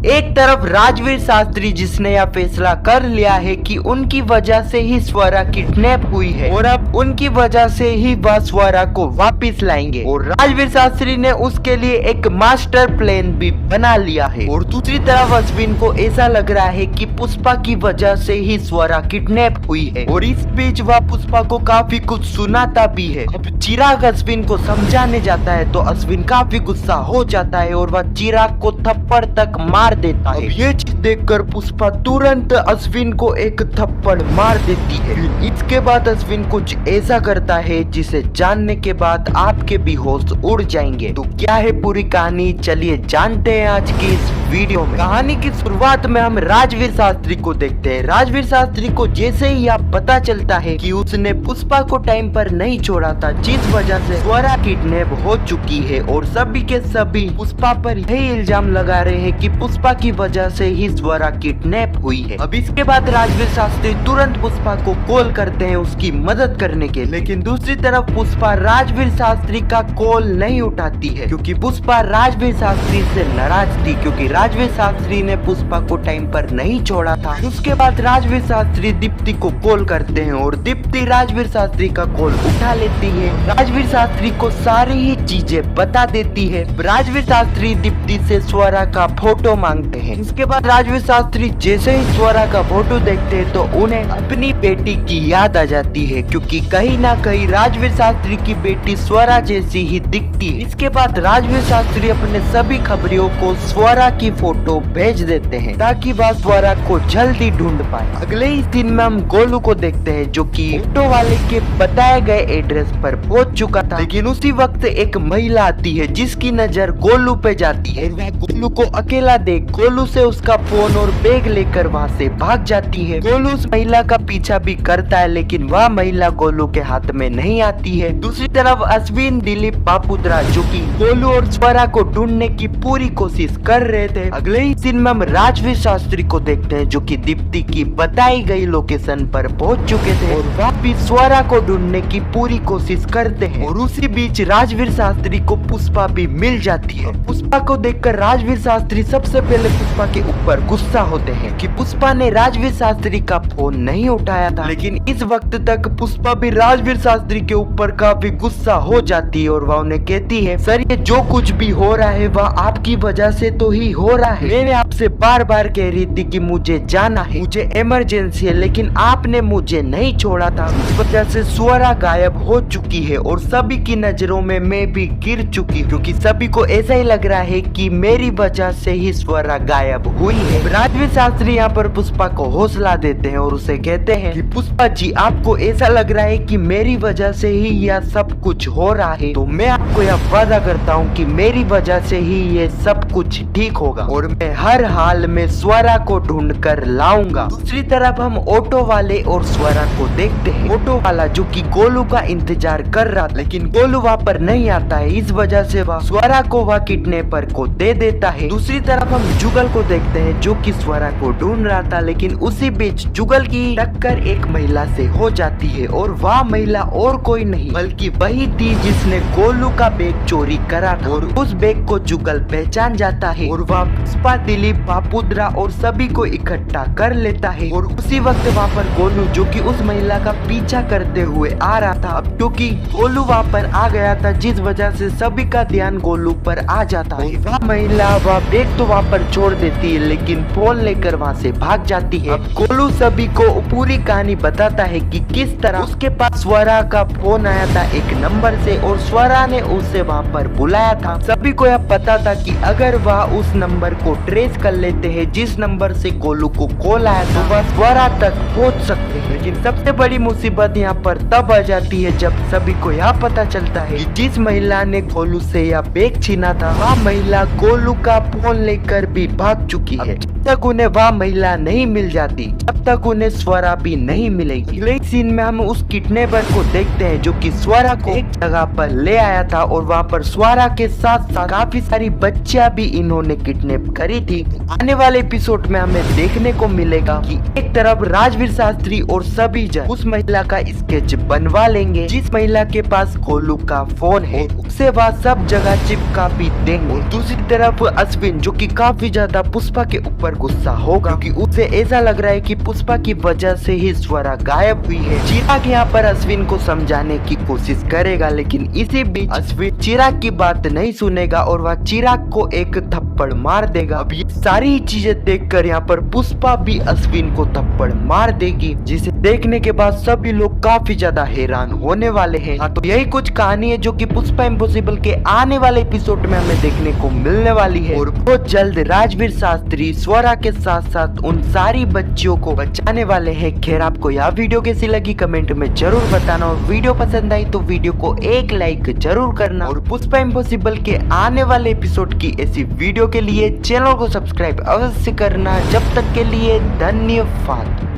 एक तरफ राजवीर शास्त्री जिसने यह फैसला कर लिया है कि उनकी वजह से ही स्वरा किडनैप हुई है और अब उनकी वजह से ही वह स्वरा को वापस लाएंगे, और राजवीर शास्त्री ने उसके लिए एक मास्टर प्लान भी बना लिया है। और दूसरी तरफ अश्विन को ऐसा लग रहा है कि पुष्पा की वजह से ही स्वरा किडनैप हुई है, और इस बीच वह पुष्पा को काफी कुछ सुनाता भी है। अब चिराग अश्विन को समझाने जाता है तो अश्विन काफी गुस्सा हो जाता है और वह चिराग को थप्पड़ तक मार देता है। अब ये चीज देखकर पुष्पा तुरंत अश्विन को एक थप्पड़ मार देती है। इसके बाद अश्विन कुछ ऐसा करता है जिसे जानने के बाद आपके भी होश उड़ जाएंगे। तो क्या है पूरी कहानी, चलिए जानते हैं आज की इस वीडियो में। कहानी की शुरुआत में हम राजवीर शास्त्री को देखते हैं। राजवीर शास्त्री को जैसे ही आप पता चलता है कि उसने पुष्पा को टाइम पर नहीं छोड़ा था, जिस वजह से स्वरा किडनैप हो चुकी है, और सभी के सभी पुष्पा पर यही इल्जाम लगा रहे हैं कि पुष्पा की वजह से ही स्वरा किडनैप हुई है। अब इसके बाद राजवीर शास्त्री तुरंत पुष्पा को कॉल करते हैं उसकी मदद करने के, लेकिन दूसरी तरफ पुष्पा राजवीर शास्त्री का कॉल नहीं उठाती है, क्योंकि पुष्पा राजवीर शास्त्री से नाराज थी, क्योंकि राजवीर शास्त्री ने पुष्पा को टाइम पर नहीं छोड़ा था। उसके बाद राजवीर शास्त्री दीप्ति को कॉल करते हैं और दीप्ति राजवीर शास्त्री का कॉल उठा लेती है। राजवीर शास्त्री को सारी ही चीजें बता देती है। राजवीर शास्त्री दीप्ति से स्वरा का फोटो मांगते हैं। इसके बाद राजवीर शास्त्री जैसे ही स्वरा का फोटो देखते हैं तो उन्हें अपनी बेटी की याद आ जाती है, क्योंकि कहीं ना कहीं राजवीर शास्त्री की बेटी स्वरा जैसी ही दिखती है। इसके बाद राजवीर शास्त्री अपने सभी खबरियों को स्वरा की फोटो भेज देते हैं ताकि वह स्वरा को जल्दी ढूंढ पाए। अगले ही दिन में हम गोलू को देखते हैं जो कि ऑटो वाले के बताए गए एड्रेस पर पहुंच चुका था, लेकिन उसी वक्त एक महिला आती है जिसकी नजर गोलू पे जाती है। वह गोलू को अकेला देख गोलू से उसका फोन और बैग लेकर वहाँ से भाग जाती है। गोलू उस महिला का पीछा भी करता है, लेकिन वह महिला गोलू के हाथ में नहीं आती है। दूसरी तरफ अश्विन, दिलीप, बापुद्रा जो कि गोलू और स्वरा को ढूंढने की पूरी कोशिश कर रहे थे। अगले ही दिन में हम राजवीर शास्त्री को देखते हैं जो कि दीप्ति की बताई गई लोकेशन पर पहुंच चुके थे और वह भी स्वरा को ढूंढने की पूरी कोशिश करते हैं। और उसी बीच राजवीर शास्त्री को पुष्पा भी मिल जाती है। पुष्पा को देखकर राजवीर शास्त्री सबसे पहले पुष्पा के ऊपर गुस्सा होते हैं कि पुष्पा ने राजवीर शास्त्री का फोन नहीं उठाया था, लेकिन इस वक्त तक पुष्पा भी राजवीर शास्त्री के ऊपर काफी गुस्सा हो जाती है और वह उन्हें कहती है, सर ये जो कुछ भी हो रहा है वह आपकी वजह से तो ही हो रहा है। मैंने आपसे बार बार कह रही थी कि मुझे जाना है, मुझे इमरजेंसी है, लेकिन आपने मुझे नहीं छोड़ा था। इस वजह से स्वरा गायब हो चुकी है और सभी की नजरों में मैं भी गिर चुकी, क्योंकि सभी को ऐसा ही लग रहा है कि मेरी वजह से ही स्वरा गायब हुई है। राजवीर शास्त्री यहाँ पर पुष्पा को हौसला देते हैं और उसे कहते हैं कि पुष्पा जी आपको ऐसा लग रहा है कि मेरी वजह से ही यह सब कुछ हो रहा है, तो मैं आपको यह वादा करता हूँ कि मेरी वजह से ही ये सब कुछ ठीक होगा और मैं हर हाल में स्वरा को ढूंढ कर लाऊंगा। दूसरी तरफ हम ऑटो वाले और स्वरा को देखते हैं। ऑटो वाला जो कि गोलू का इंतजार कर रहा था, लेकिन गोलू वहाँ पर नहीं आता है, इस वजह से वह स्वरा को वह किडनैपर को दे देता है। दूसरी तरफ हम जुगल को देखते हैं जो कि स्वरा को ढूंढ रहा था, लेकिन उसी बीच जुगल की टक्कर एक महिला से हो जाती है और वह महिला और कोई नहीं बल्कि वही थी जिसने गोलू का बैग चोरी करा था। और उस बैग को जुगल पहचान जाता है और वह पुष्पा, दिलीप, बापुद्रा और सभी को इकट्ठा कर लेता है। और उसी वक्त वहाँ पर गोलू जो कि उस महिला का पीछा करते हुए आ रहा था, अब क्योंकि गोलू वहाँ पर आ गया था जिस वजह से सभी का ध्यान गोलू पर आ जाता है। वह महिला वह बैग तो वहाँ पर छोड़ देती है, लेकिन फोन लेकर वहाँ से भाग जाती है। अब गोलू सभी को पूरी कहानी बताता है कि किस तरह उसके पास स्वरा का फोन आया था एक नंबर से और स्वरा ने उसे वहाँ पर बुलाया था। सभी को यह पता था कि अगर वह उस नंबर को ट्रेस कर लेते हैं जिस नंबर से गोलू को कॉल आया था, वह स्वरा तक पहुँच सकते हैं। लेकिन सबसे बड़ी मुसीबत यहाँ पर तब आ जाती है जब सभी को यह पता चलता है कि जिस महिला ने गोलू से यह बैग छीना था वह महिला गोलू का फोन लेकर भी भाग चुकी है। है। जब तक उन्हें वह महिला नहीं मिल जाती तब तक उन्हें स्वरा भी नहीं मिलेगी। अगले सीन में हम उस किडनैपर को देखते हैं जो कि स्वरा को एक जगह पर ले आया था और वहाँ पर स्वरा के साथ साथ काफी सारी बच्चियां भी इन्होंने किडनैप करी थी। आने वाले एपिसोड में हमें देखने को मिलेगा कि एक तरफ राजवीर शास्त्री और सभी जन उस महिला का स्केच बनवा लेंगे जिस महिला के पास गोलू का फोन है, उसे वह सब जगह चिपका भी देंगे। और दूसरी तरफ अश्विन जो कि काफी ज्यादा पुष्पा के ऊपर गुस्सा होगा क्योंकि उसे ऐसा लग रहा है कि पुष्पा की वजह से ही स्वरा गायब हुई है। चिराग यहाँ पर अश्विन को समझाने की कोशिश करेगा लेकिन इसी बीच अश्विन चिराग की बात नहीं सुनेगा और वह चिराग को एक थप्पड़ मार देगा। अब ये सारी चीजें देखकर यहाँ पर पुष्पा भी अश्विन को थप्पड़ मार देगी जिसे देखने के बाद सभी लोग काफी ज्यादा हैरान होने वाले हैं। हाँ, तो यही कुछ कहानी है जो कि पुष्पा इम्पॉसिबल के आने वाले एपिसोड में हमें देखने को मिलने वाली है और बहुत जल्द राजवीर शास्त्री स्वरा के साथ साथ उन सारी बच्चियों को बचाने वाले हैं। खैर, आपको यह वीडियो कैसी लगी कमेंट में जरूर बताना और वीडियो पसंद आई तो वीडियो को एक लाइक जरूर करना और पुष्पा इम्पॉसिबल के आने वाले एपिसोड की ऐसी वीडियो के लिए चैनल को सब्सक्राइब अवश्य करना। जब तक के लिए धन्यवाद।